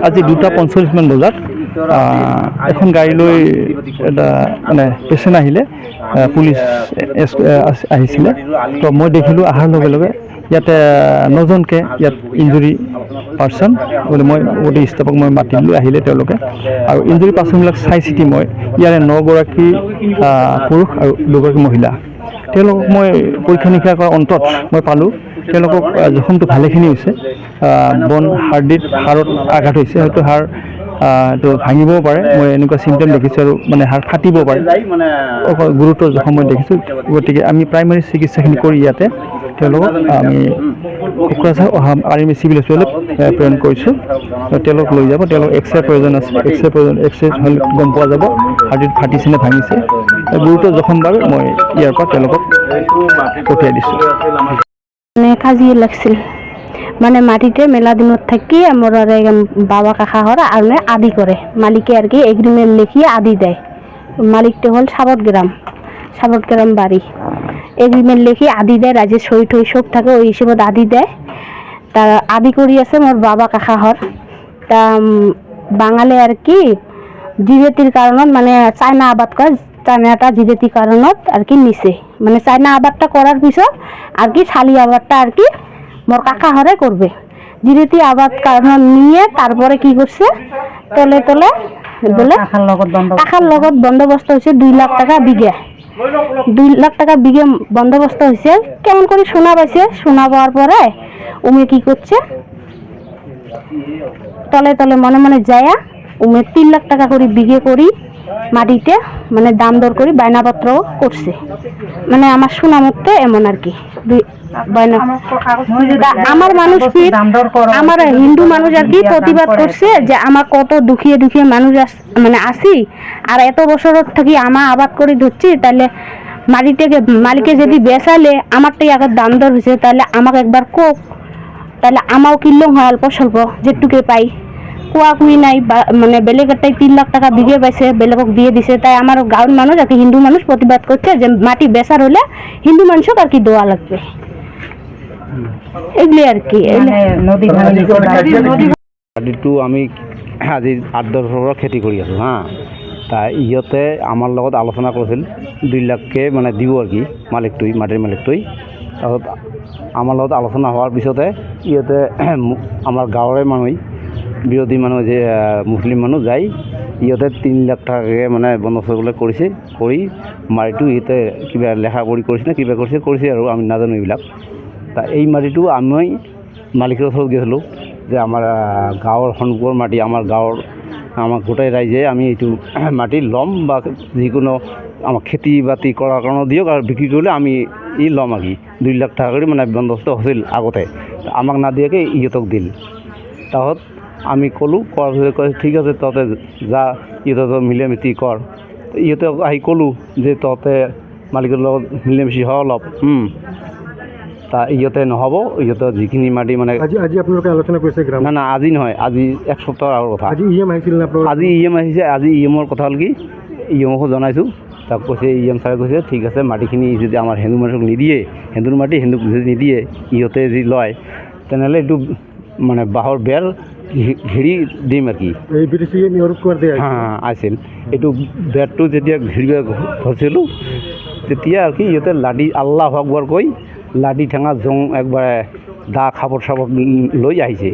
আজি 2:45 মান বজাত এখন গাড়ী লৈ এটা মানে পেচেণ্ট আহিলে, পুলিচ আহিছিলে। তো মই দেখিলোঁ অহাৰ লগে লগে ইয়াতে 9জনকৈ ইয়াত ইঞ্জুৰি পাৰ্চন বুলি মই গোটেই ষ্টাফক মই মাতিলোঁ, আহিলে তেওঁলোকে। আৰু ইঞ্জুৰি পাৰ্চনবিলাক চাই চিতি মই ইয়াৰে 9গৰাকী পুৰুষ আৰু 2গৰাকী মহিলা, তেওঁলোকক মই পৰীক্ষা নিৰীক্ষা কৰাৰ অন্তত মই পালোঁ তেওঁলোকক জখমটো ভালেখিনি হৈছে। হাড়ত আঘাত হৈছে, হয়তো হাড় এইটো ভাঙিবও পাৰে, মই এনেকুৱা চিমটম দেখিছোঁ, আৰু মানে হাড় ফাটিব পাৰে, গুৰুতৰ জখম মই দেখিছোঁ। গতিকে আমি প্ৰাইমেৰী চিকিৎসাখিনি কৰি ইয়াতে তেওঁলোকক আমি কোকৰাঝাৰ আৰ্মি চিভিল হস্পিটেলত প্ৰেৰণ কৰিছোঁ। তেওঁলোকক লৈ যাব, তেওঁলোক এক্সৰে প্ৰয়োজন আছে, এক্সৰে হ'লে গম পোৱা যাব হাড়ত ফাটিছে নে ভাঙিছে। গুৰুতৰ জখম বাবে মই ইয়াৰ পৰা তেওঁলোকক পঠিয়াই দিছোঁ। মানে কাজিয়া লাগছিল, মানে মাটিতে মেলা দিনত থাকি আমার বাবা কাকা হর আর আদি করে মালিকে আর কি এগ্রিমেন্ট লিখিয়ে আদি দেয়। মালিকটা হল সাবতগ্রাম বাড়ি, এগ্রিমেন্ট লিখিয়ে আদি দেয়, রাজ্যের সই ঠই সব থাকে ওই হিসেবে আদি দেয়। তা আদি করি আছে মোর বাবা কাকা হর। তা বাঙালি আর কি জিজেতির কারণত মানে চায়না আবাদ করে, চায়নাটা জিজেতির কারণত আর কি নিছে, মানে চায়না আবাদটা করার পিছত আর কি শালি আবাদটা আর কি মোর কাকা হরে করবে। জিরেতি আবাদ কারণ নিয়ে তারপরে কি করছে, তলে তলে বলে কাকার লগত বন্দোবস্ত হয়েছে 2 লাখ টাকা বিঘে, 2 লাখ টাকা বিঘে বন্দোবস্ত হয়েছে। কেমন করে শোনা পাইছে, শোনা পাওয়ার পরে উমে কি করছে, তলে তলে মনে মনে যায়া উমে 3 লাখ টাকা করে বিঘে করি মাটিতে মানে দাম দর করি বায়নাপত্র করছে। মানে আমার শোনা মতে এমন আর কি। আমার মানুষ কি, আমার হিন্দু মানুষ আর কি প্রতিবাদ করছে যে আমার কত দুঃখিয়ে দুঃখিয়ে মানুষ মানে আসি, আর এত বছর থাকি আমার আবাদ করে ধরছি, তাহলে মালিকে যদি বেচালে আমারটাই আগে দাম দর হয়েছে, তাহলে আমাকে একবার কোক, তাহলে আমাও কিনলেও হয় অল্প স্বল্প যেটুকে পাই। কুয়াকুই নাই, মানে বেলেগেরটাই 3 লাখ টাকা বিঘে পাইছে, বেলেগক দিয়ে দিছে। তাই আমার গাঁৱৰ মানুষ আর কি হিন্দু মানুষ প্রতিবাদ করছে যে মাটি বেচার হলে হিন্দু মানুষক আর কি দেওয়া লাগবে, এগুলি আর কি। মাটিটো আমি আজি 8-10 বছৰৰ খেতি কৰি আছোঁ হা। তা ইহঁতে আমাৰ লগত আলোচনা কৰিছিল 2 লাখকৈ মানে দিব আৰু কি মাটিৰ মালিকটোই। তাৰপিছত আমাৰ লগত আলোচনা হোৱাৰ পিছতে ইহঁতে আমাৰ গাঁৱৰে মানুহ, বিৰোধী মানুহ যে মুছলিম মানুহ যাই ইহঁতে 3 লাখ টাকাকৈ মানে বন্দোবস্ত কৰিছে, কৰি মাটিটো ইহঁতে কিবা লেখা কৰি কৰিছে নে কিবা কৰিছে আৰু আমি নাজানো এইবিলাক। তা এই মাটিটো আমি মালিকৰ ওচৰত গৈছিলোঁ যে আমাৰ গাঁৱৰ সন্মুখৰ মাটি, আমাৰ গোটেই ৰাইজে আমি এইটো মাটি ল'ম, বা যিকোনো আমাক খেতি বাতি কৰাৰ কাৰণে দিয়ক, আৰু বিক্ৰী কৰিলে আমি ল'ম আৰু কি। 2 লাখ টাকা কৰি মানে বন্দোবস্ত হৈছিল আগতে, আমাক নাদিয়াকৈ ইহঁতক দিল। তাৰপিছত আমি ক'লোঁ, কোৱাৰ পিছত কয় ঠিক আছে তহঁতে যা, ইহঁতৰ মিলামিতি কৰ। ইহঁতক আহি ক'লোঁ যে তহঁতে মালিকৰ লগত মিলামিচি হ অলপ। তা ইহঁতে নহ'ব, ইহঁতৰ যিখিনি মাটি মানে আজি আপোনালোকে আলোচনা কৰিছে? না আজি নহয়, আজি 1 সপ্তাহৰ আগৰ কথা। আজি EM আহিছিল নে আপোনালোকৰ? আজি EM আহিছে। আজি EMৰ কথা হ'ল কি, EMকো জনাইছোঁ। তাক কৈছে, EM ছাৰে কৈছে ঠিক আছে মাটিখিনি যদি আমাৰ হিন্দু মানুহক নিদিয়ে, হিন্দুৰ মাটি হিন্দুক যদি নিদিয়ে, ইহঁতে যদি লয় তেনেহ'লে এইটো মানে বাঁহৰ বেৰ ঘেৰি দিম আৰু কি। আছিল এইটো বেৰটো যেতিয়া ঘেৰিব ধৰিছিলোঁ তেতিয়া আৰু কি ইহঁতে লাডি আল্লাহ আকবৰ কৈ লাডি ঠেঙা জং একবাৰে দা খাবৰ লৈ আহিছে।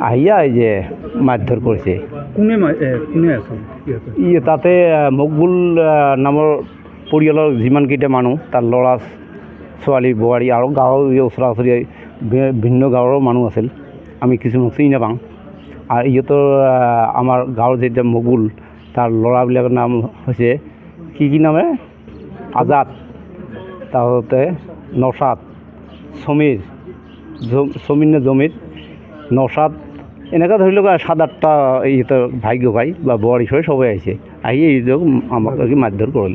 আহিয়া এই যে মাৰধৰ কৰিছে। তাতে মকবুল নামৰ পৰিয়ালৰ যিমানকেইটা মানুহ, তাৰ ল'ৰা ছোৱালী বোৱাৰী আৰু গাঁৱৰ ওচৰা ওচৰি ভিন্ন গাঁৱৰ মানুহ আছিল, আমি কিছুমান চিনি নাপাওঁ। আৰু ইহঁতৰ আমাৰ গাঁৱৰ যেতিয়া মকবুল, তাৰ ল'ৰাবিলাকৰ নাম হৈছে কি নামে, আজাদ, তাৰপিছতে নৌচাদ, সমীৰ নে জমিৰ, নৌচাদ, এনেকৈ ধৰি লওক 7-8টা ইহঁতৰ ভাগ্য ভাই বা বোৱাৰী চোৱাৰী সবেই আহিছে। আহি এইবিলাক আমাক মাৰধৰ কৰিল।